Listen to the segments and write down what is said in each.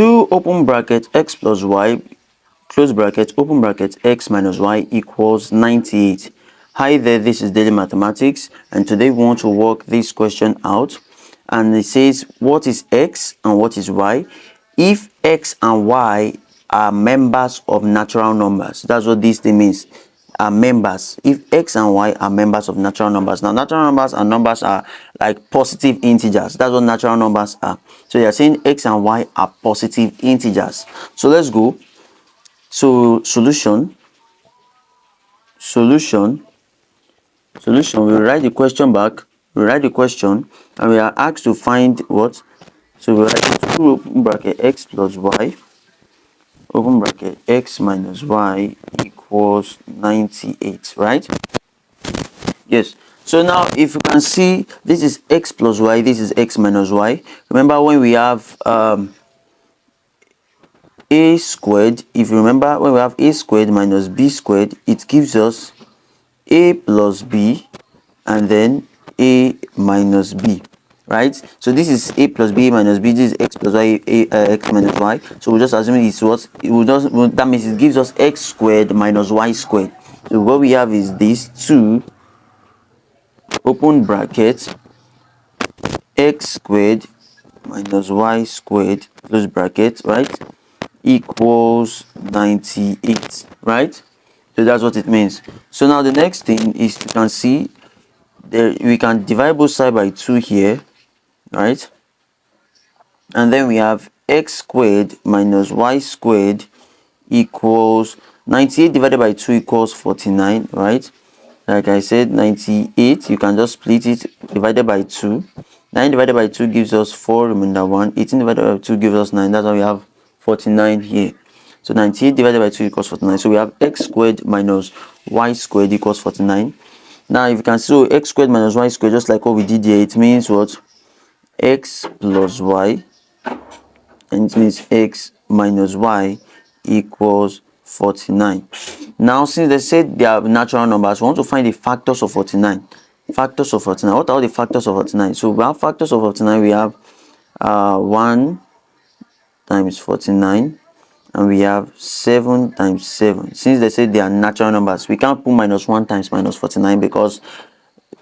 2 open bracket x plus y close bracket open bracket x minus y equals 98. Hi there, this is Daily Mathematics, and today we want to work this question out. And it says, what is x and what is y if x and y are members of natural numbers? That's what this thing means. Are members. If x and y are members of natural numbers. Now natural numbers and numbers are like positive integers. That's what natural numbers are. So they are saying x and y are positive integers. So let's go. So solution, we write the question back, we write the question, and we are asked to find what? So we write 2 open bracket x plus y open bracket x minus y equals 98, right? Yes. So now if you can see, this is x plus y, this is x minus y. Remember when we have a squared, if you remember, when we have a squared minus b squared, it gives us a plus b and then a minus b, right? So this is a plus b minus b, this is x plus y, x minus y. So we're just assuming it's what it will just, that means it gives us x squared minus y squared. So what we have is this 2 open bracket x squared minus y squared close bracket, right, equals 98, right? So that's what it means. So now the next thing is, you can see there we can divide both sides by 2 here, right? And then we have x squared minus y squared equals 98 divided by 2 equals 49, right? Like I said, 98, you can just split it, divided by 2. 9 divided by 2 gives us 4, remainder 1. 18 divided by 2 gives us 9. That's why we have 49 here. So 98 divided by 2 equals 49. So we have x squared minus y squared equals 49. Now if you can see, so x squared minus y squared, just like what we did here, it means what? X plus y, and it means x minus y equals 49. Now since they said they are natural numbers, we want to find the factors of 49. Factors of 49. What are the factors of 49? So we have factors of 49. We have 1 times 49, and we have 7 times 7. Since they said they are natural numbers, we can't put minus 1 times minus 49 because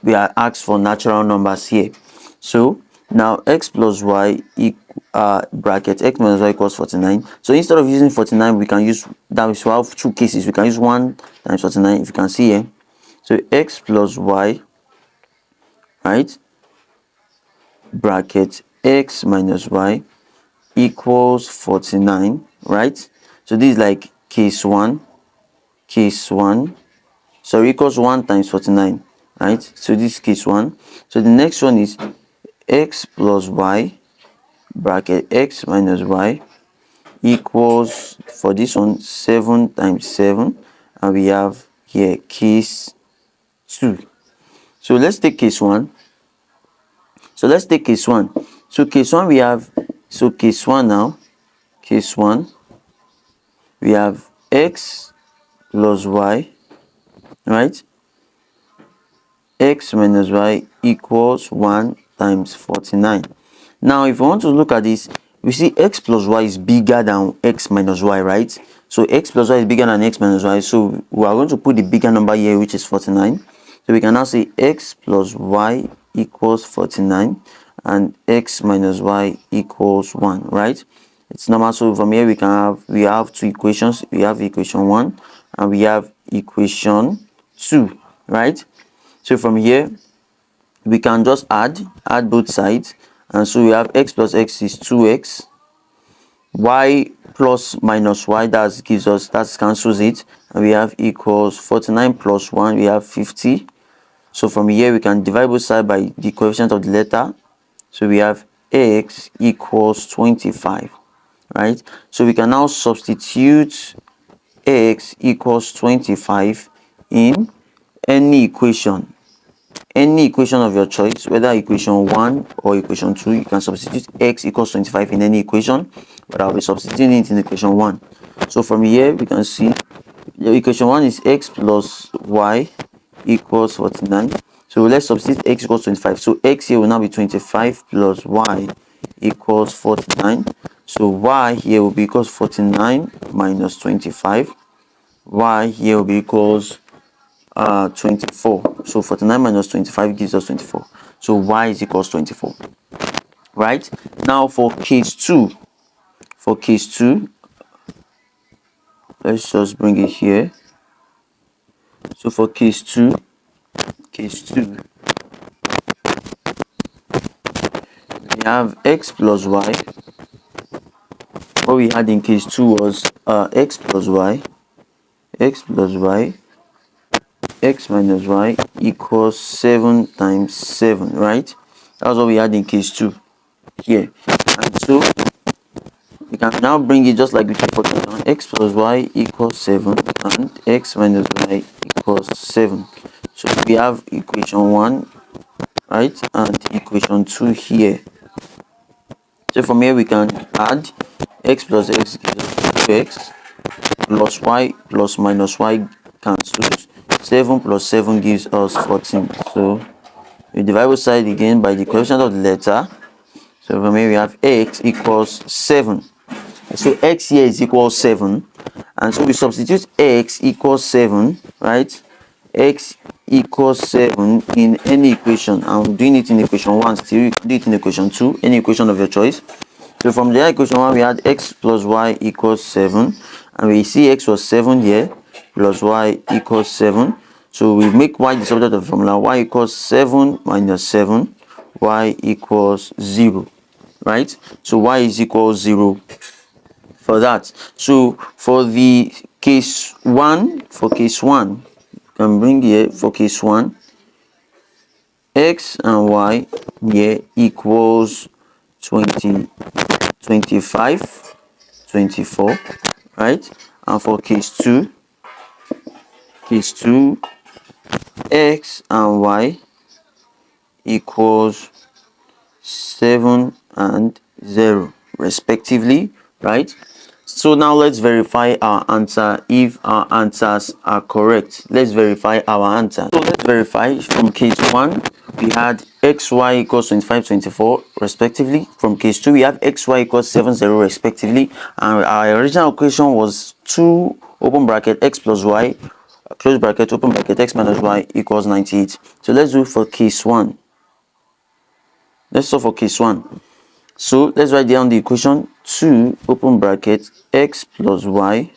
we are asked for natural numbers here. So now x plus y bracket x minus y equals 49. So instead of using 49, we can use, that is, we have 2 cases. We can use 1 times 49, if you can see here. So x plus y, right, bracket x minus y equals 49, right? So this is like case 1, so equals 1 times 49, right? So this is case 1. So the next one is x plus y bracket x minus y equals, for this one, 7 times 7, and we have here case 2. So let's take case 1. So case 1 we have, so case 1 now, case 1, we have x plus y, right, x minus y equals 1 times 49. Now if you want to look at this, we see x plus y is bigger than x minus y, right? So x plus y is bigger than x minus y, so we are going to put the bigger number here, which is 49. So we can now say x plus y equals 49 and x minus y equals 1, right? It's normal. So from here we have 2 equations. We have equation 1 and we have equation 2, right? So from here we can just add both sides, and so we have x plus x is 2x, y plus minus y, that gives us, that cancels it, and we have equals 49 plus 1, we have 50. So from here we can divide both sides by the coefficient of the letter. So we have x equals 25, right? So we can now substitute x equals 25 in any equation of your choice, whether equation 1 or equation 2. You can substitute x equals 25 in any equation, but I'll be substituting it in equation 1. So from here we can see the equation 1 is x plus y equals 49. So let's substitute x equals 25. So x here will now be 25 plus y equals 49. So y here will be equals 49 minus 25. Y here will be equals 24. So 49 minus 25 gives us 24. So y is equals 24. Right? Now for case 2. For case 2, let's just bring it here. So for case 2, we have x plus y. What we had in case 2 was x plus y, x minus y equals 7 times 7, right? That's what we had in case 2 here. And so we can now bring it just like we did for case 1. X plus y equals 7 and x minus y equals 7. So we have equation 1, right, and equation 2 here. So from here we can add x plus x gives us 2x plus y plus minus y cancels. 7 plus 7 gives us 14. So we divide both sides again by the coefficient of the letter. So from here we have x equals 7. So x here is equals 7. And so we substitute x equals 7, right? X equals 7 in any equation. I'm doing it in equation 1, still you can do it in equation 2, any equation of your choice. So from the equation 1, we had x plus y equals 7. And we see x was 7 here, plus y equals 7. So we make y the subject of the formula. Y equals 7 minus 7. Y equals 0. Right? So y is equals 0 for that. So for the case 1, you can bring here for case 1, x and y here equals 20, 25, 24, right? And for case 2, x and y equals 7 and 0 respectively, right? So now let's verify our answer if our answers are correct. Let's verify our answer. So let's verify. From case 1 we had xy equals 25, 24 respectively. From case 2 we have xy equals 7, 0 respectively, and our original equation was 2 open bracket x plus y close bracket open bracket x minus y equals 98. So let's do for case 1. Let's solve for case 1. So let's write down the equation. 2 open bracket x plus y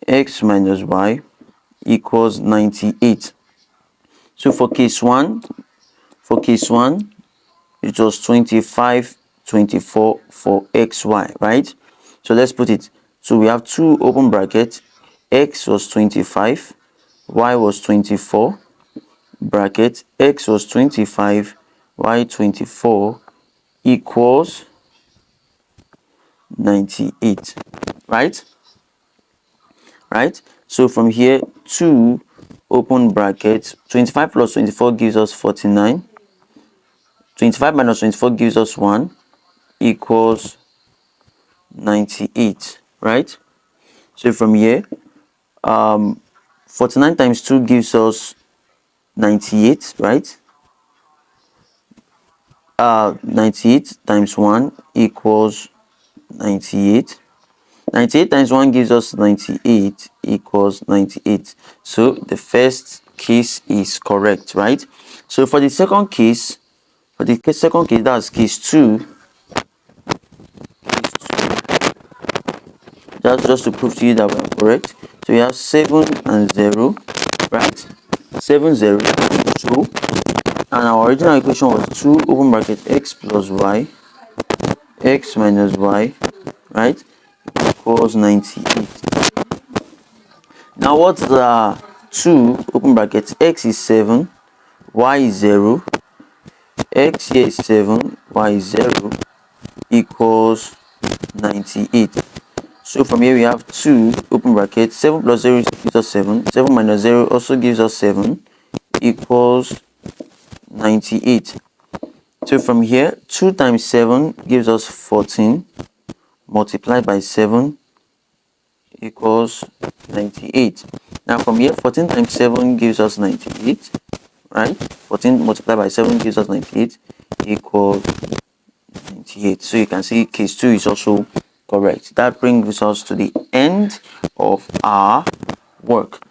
x minus y equals 98. So for case 1, it was 25, 24 for xy, right? So let's put it. So we have 2 open bracket, x was 25, y was 24, bracket x was 25, y 24 equals 98, right? So from here, 2 open bracket 25 plus 24 gives us 49. 25 minus 24 gives us 1 equals 98, right? So from here, 49 times 2 gives us 98, right? 98 times 1 equals 98. 98 times 1 gives us 98 equals 98. So the first case is correct, right? So for the second case, that's case 2. That's just to prove to you that we're correct. So we have 7 and 0, right? 7, 0, 2. And our original equation was 2 open bracket x plus y, x minus y, right? Equals 98. Now what's the 2 open bracket? X is 7, y is 0, x here is 7, y is 0 equals 98. So from here we have 2 open bracket 7 plus 0 gives us 7, 7 minus 0 also gives us 7 equals 98. So from here 2 times 7 gives us 14 multiplied by 7 equals 98. Now from here 14 times 7 gives us 98, right? 14 multiplied by 7 gives us 98 equals 28. So you can see case 2 is also correct. That brings us to the end of our work.